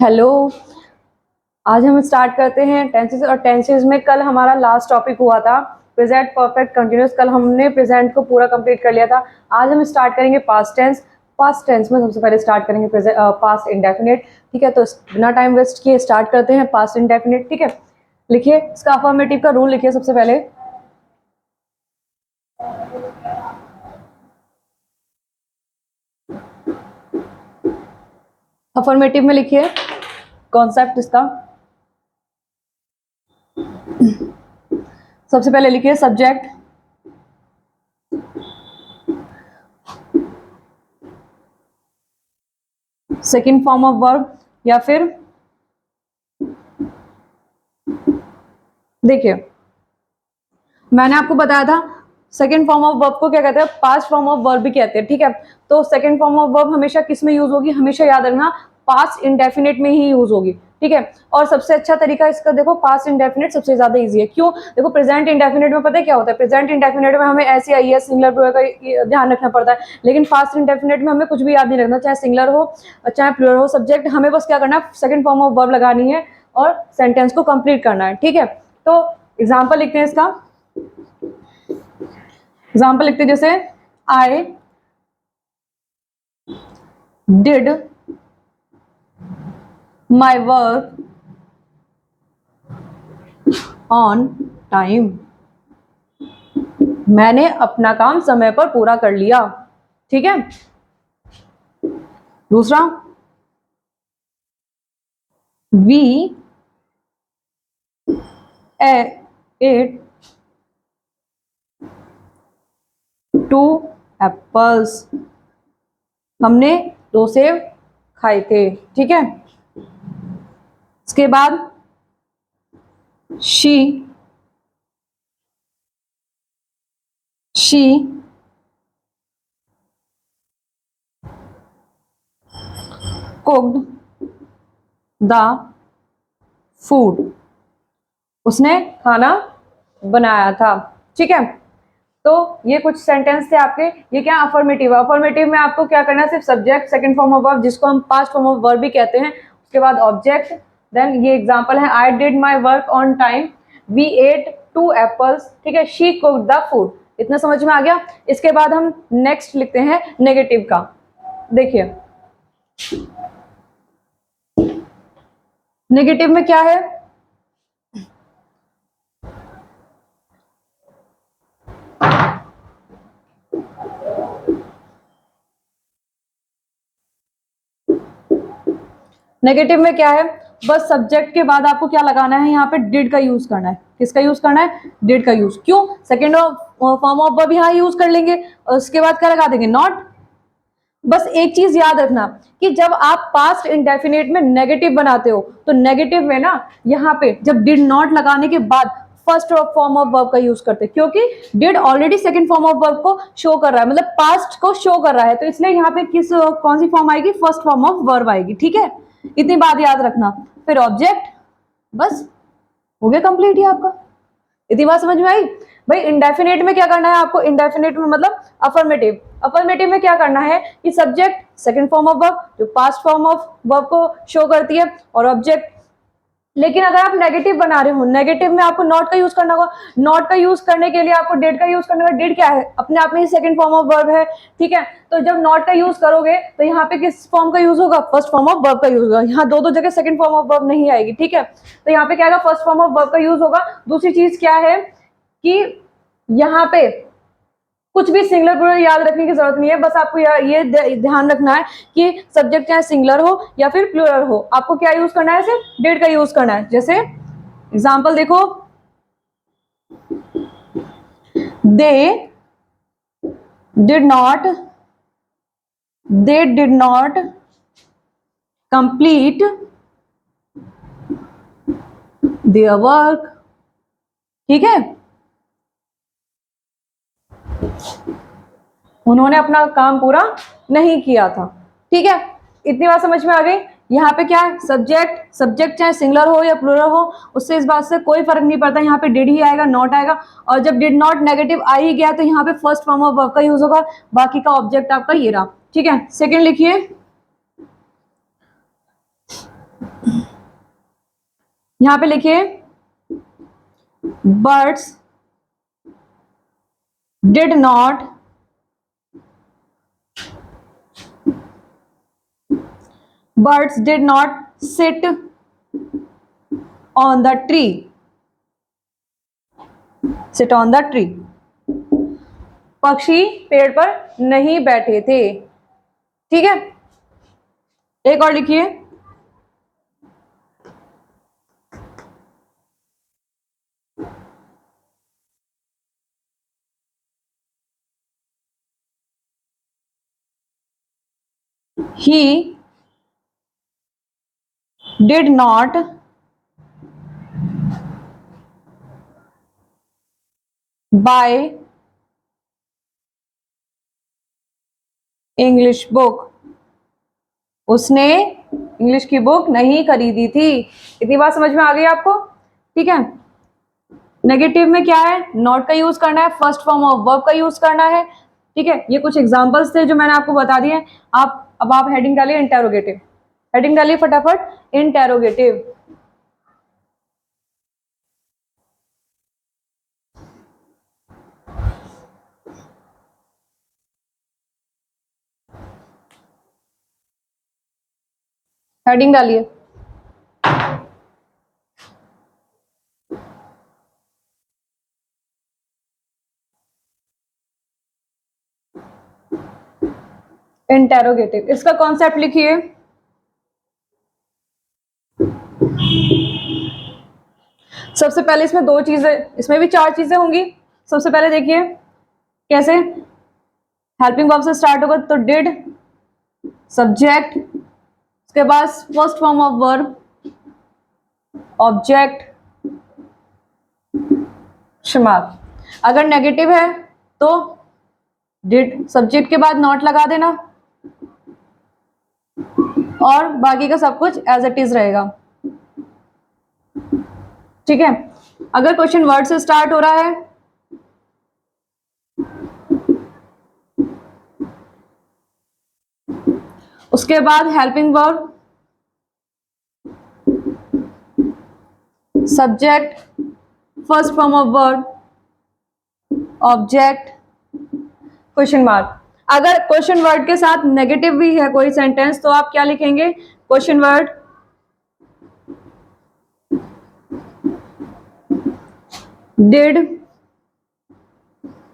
Hello. आज हम start करते हैं टेंसेस। और टेंसेस में कल हमारा लास्ट टॉपिक हुआ था प्रेजेंट परफेक्ट कंटिन्यूस। कल हमने प्रेजेंट को पूरा कंप्लीट कर लिया था। आज हम स्टार्ट करेंगे पास्ट टेंस। पास्ट टेंस में सबसे पहले स्टार्ट करेंगे पास्ट इंडेफिनिट। ठीक है, तो बिना टाइम वेस्ट किए स्टार्ट करते हैं पास्ट इंडेफिनिट। ठीक है, लिखिए इसका अफर्मेटिव का रूल लिखिए सबसे पहले। अफर्मेटिव में लिखिए कॉन्सेप्ट इसका। सबसे पहले लिखिए subject, second form of verb, या फिर देखिए मैंने आपको बताया था सेकंड फॉर्म ऑफ वर्ब को क्या कहते हैं, पास्ट फॉर्म ऑफ वर्ब भी कहते हैं। ठीक है, तो सेकंड फॉर्म ऑफ वर्ब हमेशा किस में यूज होगी, हमेशा याद रखना पास्ट इंडेफिनिट में ही यूज होगी। ठीक है, और सबसे अच्छा तरीका इसका देखो, पास्ट इंडेफिनिट सबसे ज्यादा इजी है। क्यों? देखो प्रेजेंट इंडेफिनिट में पता है क्या होता है, प्रेजेंट इंडेफिनिट में हमें ऐसे आई है सिंगुलर प्लूरल का ध्यान रखना पड़ता है, लेकिन पास्ट इंडेफिनिट में हमें कुछ भी याद नहीं रखना, चाहे सिंगुलर हो चाहे प्लूरल हो। सब्जेक्ट हमें बस क्या करना है, सेकंड फॉर्म ऑफ वर्ब लगानी है और सेंटेंस को कंप्लीट करना है। ठीक है, तो एग्जाम्पल लिखते हैं इसका। एग्जाम्पल लिखते जैसे I did my work on time. मैंने अपना काम समय पर पूरा कर लिया। ठीक है, दूसरा वी एट 2 एप्पल्स। हमने 2 सेब खाए थे। ठीक है, इसके बाद शी कुक्ड द फूड। उसने खाना बनाया था। ठीक है, तो ये कुछ सेंटेंस थे आपके। ये क्या अफर्मेटिव है। अफर्मेटिव में आपको क्या करना है, सिर्फ subject, second form of verb जिसको हम पास्ट फॉर्म ऑफ वर्ब भी कहते हैं, उसके बाद ऑब्जेक्ट, देन ये एग्जांपल है I did my work on time, we ate 2 apples. ठीक है, शी कुक्ड द फूड। इतना समझ में आ गया। इसके बाद हम नेक्स्ट लिखते हैं नेगेटिव का। देखिए नेगेटिव में क्या है, नेगेटिव में क्या है, बस सब्जेक्ट के बाद आपको क्या लगाना है, यहाँ पे डिड का यूज करना है। किसका यूज करना है, डिड का यूज। क्यों? सेकेंड फॉर्म ऑफ वर्ब यहाँ यूज कर लेंगे और उसके बाद क्या लगा देंगे, नॉट। बस एक चीज याद रखना कि जब आप पास्ट इंडेफिनिट में नेगेटिव बनाते हो तो नेगेटिव में ना यहाँ पे जब डिड नॉट लगाने के बाद फर्स्ट फॉर्म ऑफ वर्ब का यूज करते हैं, क्योंकि did already second form of verb को शो कर रहा है, मतलब पास्ट को शो कर रहा है, तो इसलिए यहाँ पे कौन सी फॉर्म आएगी, फर्स्ट फॉर्म ऑफ वर्ब आएगी। ठीक है, इतनी बात याद रखना। फिर ऑब्जेक्ट, बस हो गया कंप्लीट ही आपका। इतनी बात समझ में आई? भाई इंडेफिनेट में क्या करना है आपको, इंडेफिनेट में मतलब अफर्मेटिव। अफर्मेटिव में क्या करना है कि subject, second form of verb जो पास्ट फॉर्म ऑफ वर्ब को शो करती है, और ऑब्जेक्ट। लेकिन अगर आप नेगेटिव बना रहे हो, नेगेटिव में आपको नॉट का यूज करना होगा। नॉट का यूज करने के लिए आपको डेड का यूज करना होगा। डेड क्या है, अपने आप में ही सेकंड फॉर्म ऑफ वर्ब है। ठीक है, तो जब नॉट का यूज करोगे तो यहाँ पे किस फॉर्म का यूज होगा, फर्स्ट फॉर्म ऑफ वर्ब का यूज होगा। यहाँ दो जगह सेकंड फॉर्म ऑफ वर्ब नहीं आएगी। ठीक है, तो यहाँ पे क्या होगा, फर्स्ट फॉर्म ऑफ वर्ब का यूज होगा। दूसरी चीज क्या है कि यहाँ पे कुछ भी सिंगुलर प्लूरल याद रखने की जरूरत नहीं है, बस आपको ये ध्यान रखना है कि सब्जेक्ट चाहे सिंगुलर हो या फिर प्लूरल हो, आपको क्या यूज करना है, सिर्फ डिड का यूज करना है। जैसे एग्जांपल देखो, they did not complete their work. ठीक है, उन्होंने अपना काम पूरा नहीं किया था। ठीक है, इतनी बात समझ में आ गई। यहाँ पे क्या है, सब्जेक्ट चाहे सिंगुलर हो या प्लूरल हो, उससे इस बात से कोई फर्क नहीं पड़ता। यहाँ पे डिड ही आएगा, नॉट आएगा। और जब डिड नॉट नेगेटिव आ ही गया तो यहाँ पे फर्स्ट फॉर्म ऑफ वर्ब का यूज होगा। बाकी का ऑब्जेक्ट आपका ये रहा। ठीक है, सेकेंड लिखिए यहां पे लिखिए birds did not sit on the tree, sit on the tree. पक्षी पेड़ पर नहीं बैठे थे। ठीक है, एक और लिखिए he did not buy English book, उसने इंग्लिश की बुक नहीं खरीदी थी। इतनी बात समझ में आ गई आपको? ठीक है, नेगेटिव में क्या है, नॉट का यूज करना है, फर्स्ट फॉर्म ऑफ वर्ब का यूज करना है। ठीक है, ये कुछ एग्जांपल्स थे जो मैंने आपको बता दिए। अब आप हेडिंग डालिए इंटेरोगेटिव, हेडिंग डालिए फटाफट इंटेरोगेटिव। हेडिंग डालिए। इंटेरोगेटिव, इसका कॉन्सेप्ट लिखिए। सबसे पहले इसमें दो चीजें, इसमें भी चार चीजें होंगी। सबसे पहले देखिए कैसे, हेल्पिंग वर्ब से स्टार्ट होगा तो डिड, सब्जेक्ट, उसके बाद first form of verb, object, शुमार। अगर नेगेटिव है तो डिड, सब्जेक्ट के बाद नॉट लगा देना और बाकी का सब कुछ एज इट इज रहेगा। ठीक है, अगर क्वेश्चन वर्ड से स्टार्ट हो रहा है उसके बाद helping verb, subject, first form of verb, object, question mark. अगर क्वेश्चन वर्ड के साथ नेगेटिव भी है कोई सेंटेंस तो आप क्या लिखेंगे, question word did,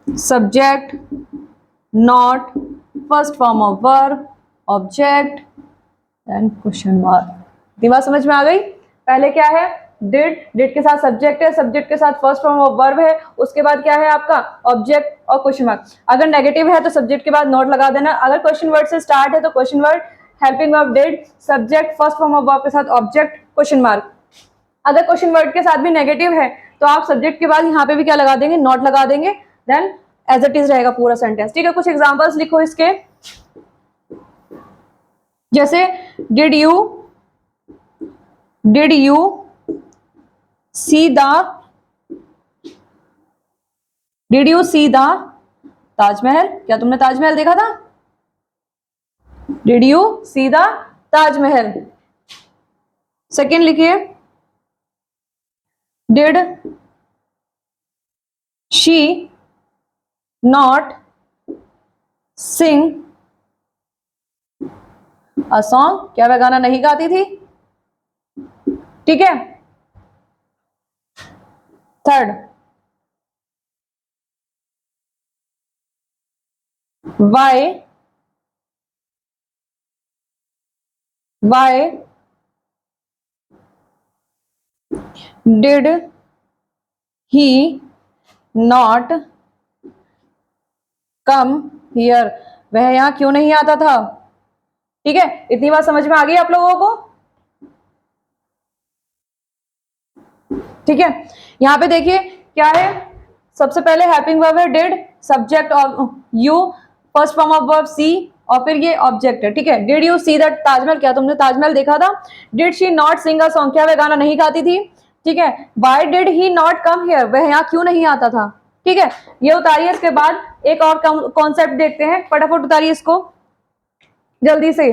subject, not, first form of verb, object and question mark. दिमाग समझ में आ गई? पहले क्या है, डिड, डिड के साथ सब्जेक्ट है, सब्जेक्ट के साथ फर्स्ट फॉर्म ऑफ वर्ब है, उसके बाद क्या है आपका ऑब्जेक्ट और क्वेश्चन मार्क। अगर नेगेटिव है तो सब्जेक्ट के बाद नॉट लगा देना। अगर क्वेश्चन वर्ड से स्टार्ट है तो question word, helping verb did, subject, first form of verb के साथ ऑब्जेक्ट, क्वेश्चन मार्क। अगर क्वेश्चन वर्ड के साथ भी नेगेटिव है तो आप सब्जेक्ट के बाद यहाँ पे भी क्या लगा देंगे, नॉट लगा देंगे, देन एज इट इज रहेगा पूरा सेंटेंस। ठीक है, कुछ एग्जांपल्स लिखो इसके, जैसे did you see the, did you see the Taj Mahal, क्या तुमने ताजमहल देखा था? Did you see the Taj Mahal. Second लिखिए, did she not sing a song, क्या वह गाना नहीं गाती थी? ठीक है, third, why did he not come here, वह यहां क्यों नहीं आता था? ठीक है, इतनी बात समझ में आ गई आप लोगों को? ठीक है, यहां पे देखिए क्या है, सबसे पहले हेल्पिंग वर्ब है did, subject you, first form of verb see और फिर ये ऑब्जेक्ट है। ठीक है, did you see that Taj Mahal, क्या तुमने ताजमहल देखा था? Did she not sing a song, क्या वह गाना नहीं गाती थी? ठीक है, why did he not come here, वह यहाँ क्यों नहीं आता था? ठीक है, ये उतारिए। इसके बाद एक और कॉन्सेप्ट देखते हैं, फटाफट उतारिए इसको जल्दी से।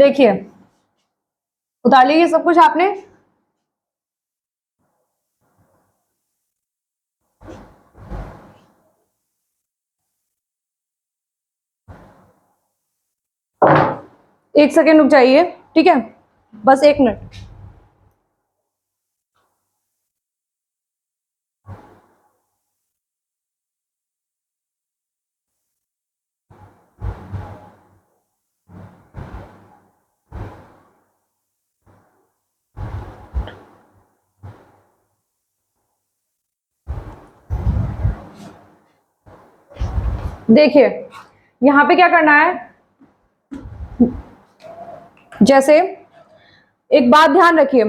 देखिए उतार लीजिए सब कुछ आपने। एक सेकेंड रुक जाइए, ठीक है, बस 1 मिनट। देखिए यहां पे क्या करना है, जैसे एक बात ध्यान रखिए,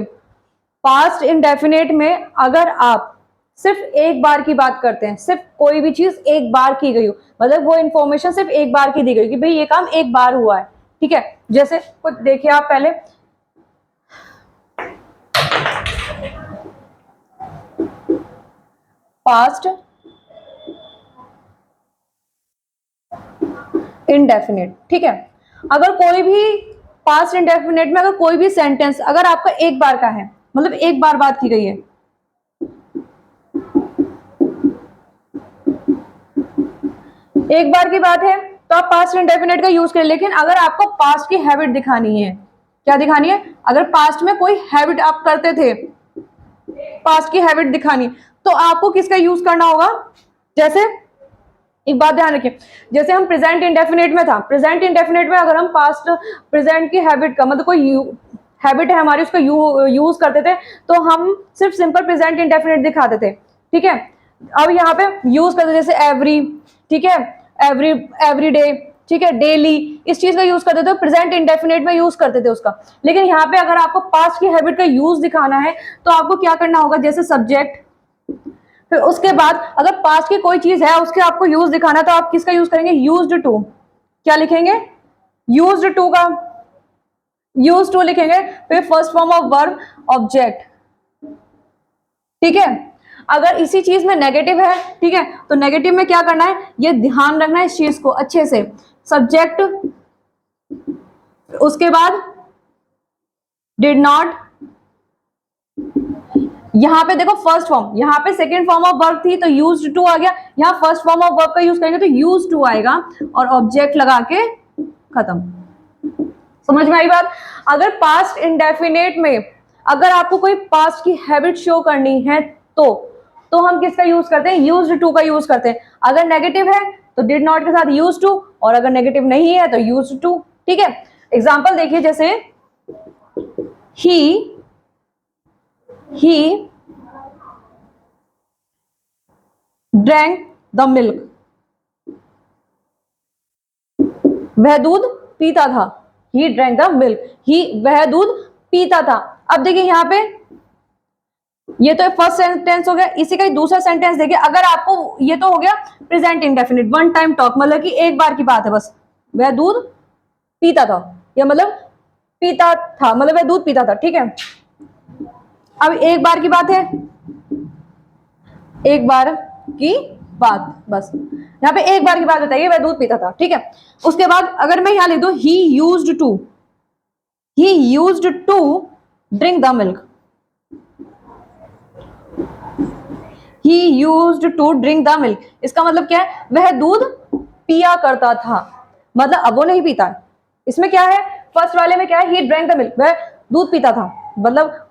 पास्ट इंडेफिनेट में अगर आप सिर्फ एक बार की बात करते हैं, सिर्फ कोई भी चीज एक बार की गई हो, मतलब वो इंफॉर्मेशन सिर्फ एक बार की दी गई कि भाई ये काम एक बार हुआ है, ठीक है। जैसे कुछ देखिए आप पहले, पास्ट इंडेफिनेट, ठीक है। अगर कोई भी पास्ट इंडेफिनेट में अगर कोई भी सेंटेंस अगर आपका एक बार का है, मतलब एक बार बात की गई है, एक बार की बात है तो आप पास्ट इंडेफिनेट का यूज करें। लेकिन अगर आपको पास्ट की हैबिट दिखानी है, क्या दिखानी है, अगर पास्ट में कोई हैबिट आप करते थे, पास्ट की हैबिट दिखानी, तो आपको किसका यूज करना होगा। जैसे एक बात ध्यान रखिए, जैसे हम प्रेजेंट इंडेफिनेट में था, प्रेजेंट इंडेफिनेट में अगर हम पास्ट प्रेजेंट की हैबिट का मतलब कोई हैबिट है हमारी उसका यूज करते थे, तो हम सिर्फ सिंपल प्रेजेंट इंडेफिनेट दिखाते थे, ठीक है। अब यहाँ पे यूज करते जैसे एवरी, ठीक है, एवरी, एवरी डे, ठीक है, डेली, इस चीज का यूज करते थे, प्रेजेंट इंडेफिनेट में यूज करते थे उसका। लेकिन यहाँ पे अगर आपको पास्ट की हैबिट का यूज दिखाना है तो आपको क्या करना होगा, जैसे सब्जेक्ट, फिर उसके बाद अगर पास्ट की कोई चीज है उसके आपको यूज दिखाना है तो आप किसका यूज करेंगे, यूज्ड टू, क्या लिखेंगे, यूज्ड टू का, यूज टू लिखेंगे। फिर first form of verb object, ठीक है। अगर इसी चीज में नेगेटिव है, ठीक है, तो नेगेटिव में क्या करना है, ये ध्यान रखना है इस चीज को अच्छे से, सब्जेक्ट, उसके बाद डिड नॉट, यहां पे देखो फर्स्ट फॉर्म, यहां पे सेकंड फॉर्म ऑफ वर्ब थी तो यूज्ड टू आ गया, यहां फर्स्ट फॉर्म ऑफ वर्ब का यूज करेंगे तो यूज्ड टू आएगा और ऑब्जेक्ट लगा के खत्म। समझ में आई बात। अगर पास्ट इंडेफिनेट में अगर आपको कोई पास्ट की हैबिट शो करनी है तो हम किसका यूज करते हैं, यूज्ड टू का यूज करते हैं। अगर नेगेटिव है तो डिड नॉट के साथ यूज्ड टू, और अगर नेगेटिव नहीं है तो यूज्ड टू, ठीक है। एग्जांपल देखिए, जैसे he drank the milk, वह दूध पीता था, he drank the milk, वह दूध पीता था। अब देखिए यहाँ पे ये तो फर्स्ट सेंटेंस हो गया, इसी का ही दूसरा सेंटेंस देखिए, अगर आपको ये तो हो गया present indefinite, one time talk, मतलब कि एक बार की बात है बस, वह दूध पीता था, या मतलब पीता था, मतलब वह दूध पीता था, ठीक है। अब एक बार की बात है, एक बार की बात, बस यहाँ पे एक बार की बात बताइए, वह दूध पीता था, ठीक है। उसके बाद अगर मैं यहाँ लिख दूं he used to drink the milk, he used to drink the milk, इसका मतलब क्या है, वह दूध पिया करता था, मतलब अब वो नहीं पीता है। इसमें क्या है, फर्स्ट वाले में क्या है, ही ड्रिंक द मिल्क, वह दूध पीता था, मतलब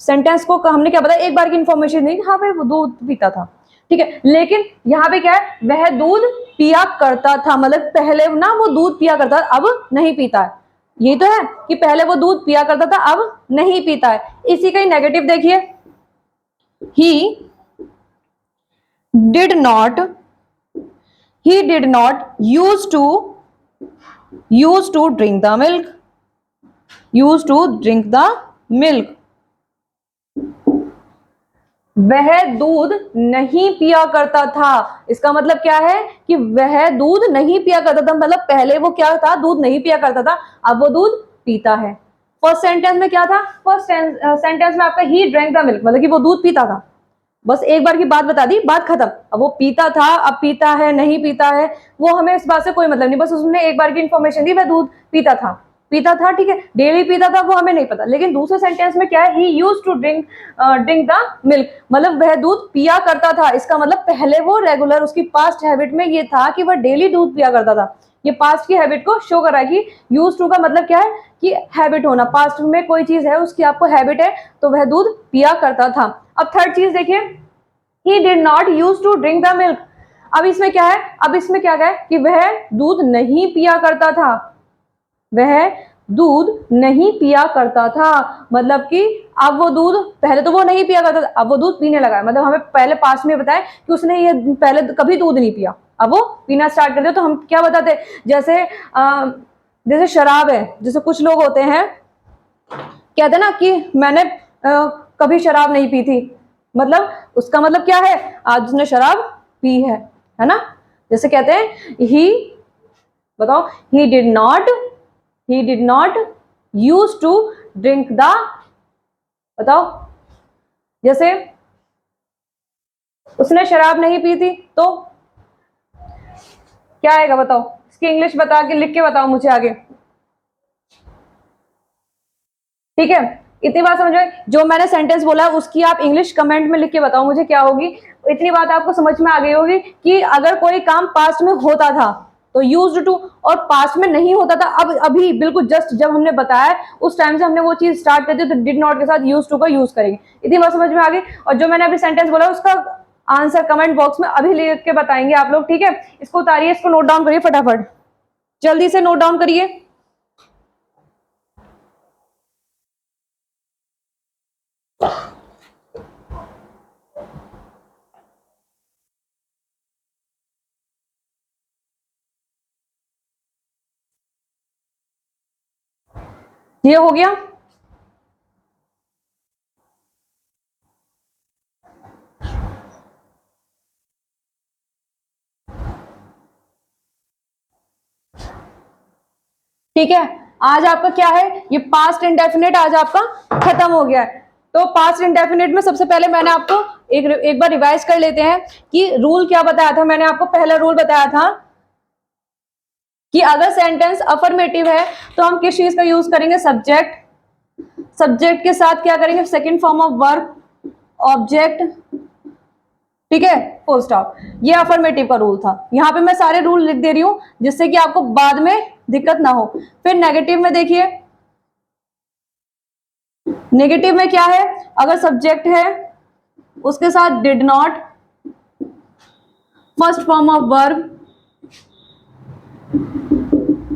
सेंटेंस को हमने क्या बताया, एक बार की इंफॉर्मेशन दी, हाँ भाई वो दूध पीता था, ठीक है। लेकिन यहाँ पे क्या है, वह दूध पिया करता था, मतलब पहले ना वो दूध पिया करता था, अब नहीं पीता है। यही तो है कि पहले वो दूध पिया करता था, अब नहीं पीता है। इसी का ही नेगेटिव देखिए, he did not use to drink the milk, वह दूध नहीं पिया करता था। इसका मतलब क्या है कि वह दूध नहीं पिया करता था, मतलब पहले वो क्या था, दूध नहीं पिया करता था, अब वो दूध पीता है। फर्स्ट सेंटेंस में क्या था, फर्स्ट सेंटेंस में आपका ही ड्रैंक द मिल्क, मतलब कि वो दूध पीता था, बस एक बार की बात बता दी, बात खत्म। अब वो पीता था, अब पीता है, नहीं पीता है, वो हमें इस बात से कोई मतलब नहीं, बस उसने एक बार की इंफॉर्मेशन दी, वह दूध पीता था, पीता था, ठीक है, डेली पीता था वो हमें नहीं पता, लेकिन दूसरे सेंटेंस में क्या है, he used to drink the milk, मतलब वह दूध पिया करता था। इसका मतलब पहले वो रेगुलर, उसकी पास्ट हैबिट में ये था कि वह डेली दूध पिया करता था। ये पास्ट की हैबिट को शो कर रहा है कि यूज टू का मतलब क्या है कि हैबिट होना, पास्ट में कोई चीज है उसकी आपको हैबिट है तो वह दूध पिया करता था। अब थर्ड चीज देखिए, he did not use to drink the milk. अब इसमें क्या है, अब इसमें क्या है कि वह दूध नहीं पिया करता था, वह दूध नहीं पिया करता था, मतलब कि अब वो दूध, पहले तो वो नहीं पिया करता था, अब वो दूध पीने लगा है, मतलब हमें पहले पास्ट में बताया कि उसने ये पहले कभी दूध नहीं पिया, अब वो पीना स्टार्ट कर दिया। तो हम क्या बताते, जैसे जैसे शराब है, जैसे कुछ लोग होते हैं कहते हैं ना कि मैंने कभी शराब नहीं पी थी, मतलब उसका मतलब क्या है, आज उसने शराब पी है ना। जैसे कहते हैं ही, बताओ, he did not use to drink the, बताओ, जैसे उसने शराब नहीं पी थी तो क्या आएगा, बताओ, इसकी इंग्लिश बता के लिख के बताओ मुझे आगे, ठीक है। इतनी बात समझ में, जो मैंने सेंटेंस बोला है उसकी आप इंग्लिश कमेंट में लिख के बताओ मुझे क्या होगी। इतनी बात आपको समझ में आ गई होगी कि अगर कोई काम पास्ट में होता था तो यूज्ड टू, और पास्ट में नहीं होता था, अब अभी बिल्कुल जस्ट जब हमने बताया उस टाइम से हमने वो चीज स्टार्ट कर दी तो डिड नॉट के साथ यूज्ड टू का यूज करेंगे। इतनी बात समझ में आ गई। और जो मैंने अभी सेंटेंस बोला उसका आंसर कमेंट बॉक्स में अभी लिख के बताएंगे आप लोग, ठीक है। इसको उतारिए, इसको नोट डाउन करिए फटाफट, जल्दी से नोट डाउन करिए। ये हो गया, ठीक है। आज आपका क्या है, ये पास्ट इंडेफिनिट आज आपका खत्म हो गया है। तो पास्ट इंडेफिनिट में सबसे पहले मैंने आपको एक बार रिवाइज कर लेते हैं कि रूल क्या बताया था। मैंने आपको पहला रूल बताया था कि अगर सेंटेंस अफर्मेटिव है तो हम किस चीज का यूज करेंगे, सब्जेक्ट, सब्जेक्ट के साथ क्या करेंगे, second form of verb, object, ठीक है, फुल स्टॉप। ये अफर्मेटिव का रूल था। यहाँ पे मैं सारे रूल लिख दे रही हूं जिससे कि आपको बाद में दिक्कत ना हो। फिर नेगेटिव में देखिए, नेगेटिव में क्या है, अगर सब्जेक्ट है उसके साथ did not, first form of verb,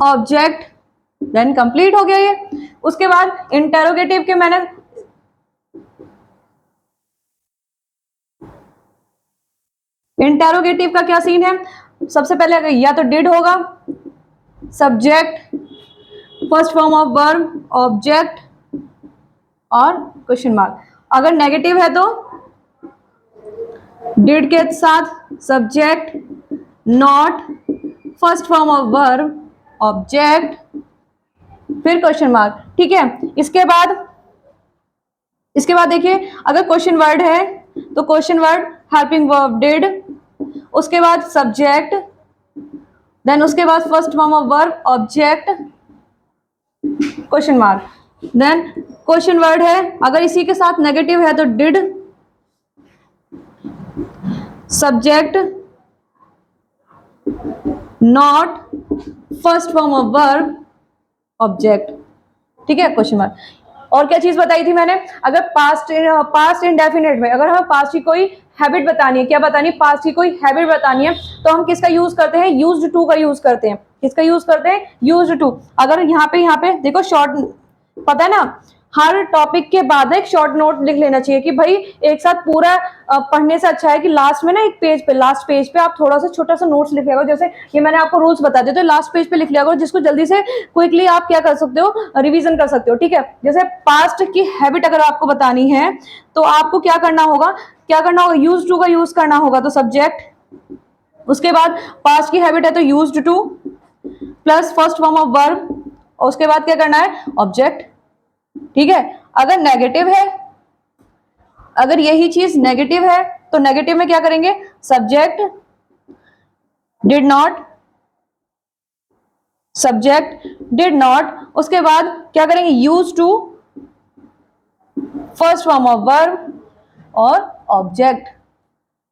object, then complete हो गया ये। उसके बाद इंटेरोगेटिव के मैंने, इंटेरोगेटिव का क्या सीन है, सबसे पहले अगर या तो डिड होगा, subject, first form of verb, object और क्वेश्चन मार्क। अगर नेगेटिव है तो डिड के साथ subject, not, first form of verb, object, फिर क्वेश्चन मार्क, ठीक है। इसके बाद देखिए, अगर क्वेश्चन वर्ड है तो question word helping verb did, उसके बाद सब्जेक्ट, देन उसके बाद first form of verb, object, question mark, then question word है, अगर इसी के साथ नेगेटिव है तो did, subject, not, first form of verb, object, ठीक है, क्वेश्चन मार्क। और क्या चीज बताई थी मैंने, अगर पास्ट इंडेफिनिट में अगर हमें पास्ट की कोई हैबिट बतानी है, क्या बतानी है, पास्ट की कोई हैबिट बतानी है, तो हम किसका यूज करते हैं, यूज्ड टू का यूज करते हैं। किसका यूज करते हैं, यूज्ड टू। अगर यहाँ पे देखो शॉर्ट, पता है ना, हर टॉपिक के बाद एक शॉर्ट नोट लिख लेना चाहिए कि भाई एक साथ पूरा पढ़ने से अच्छा है कि लास्ट में ना एक पेज पे, लास्ट पेज पे आप थोड़ा सा छोटा सा नोट्स लिख लिया करो। जैसे ये मैंने आपको रूल्स बता दिए तो लास्ट पेज पे लिख लिया करो, जिसको जल्दी से क्विकली आप क्या कर सकते हो, रिवीजन कर सकते हो, ठीक है। जैसे पास्ट की हैबिट अगर आपको बतानी है तो आपको क्या करना होगा, यूज टू का यूज करना होगा, तो सब्जेक्ट, उसके बाद पास्ट की हैबिट है तो used two plus first form of verb, और उसके बाद क्या करना है, ऑब्जेक्ट, ठीक है। अगर नेगेटिव है, अगर यही चीज नेगेटिव है तो नेगेटिव में क्या करेंगे, subject, did not, subject, did not, उसके बाद क्या करेंगे, use to, first form of verb और ऑब्जेक्ट।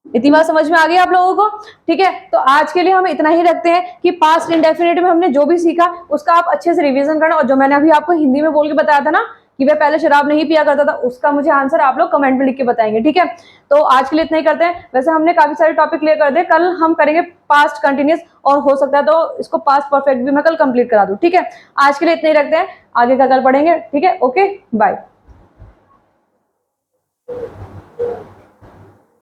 इतनी बात समझ में आ गई आप लोगों को? ठीक है, तो आज के लिए हम इतना ही रखते हैं कि पास्ट इंडेफिनिट में हमने जो भी सीखा उसका आप अच्छे से रिवीजन करना, और जो मैंने अभी आपको हिंदी में बोल के बताया था ना कि वह पहले शराब नहीं पिया करता था, उसका मुझे आंसर आप लोग कमेंट में लिख के बताएंगे। ठीक है, तो आज के लिए इतना ही करते हैं। वैसे हमने काफी सारे टॉपिक क्लियर कर दिए, कल हम करेंगे पास्ट कंटिन्यूस, और हो सकता है तो इसको पास्ट परफेक्ट भी मैं कल कंप्लीट करा दूं। ठीक है, आज के लिए इतना ही रखते हैं, आगे का कल पढ़ेंगे। ठीक है, ओके, बाय।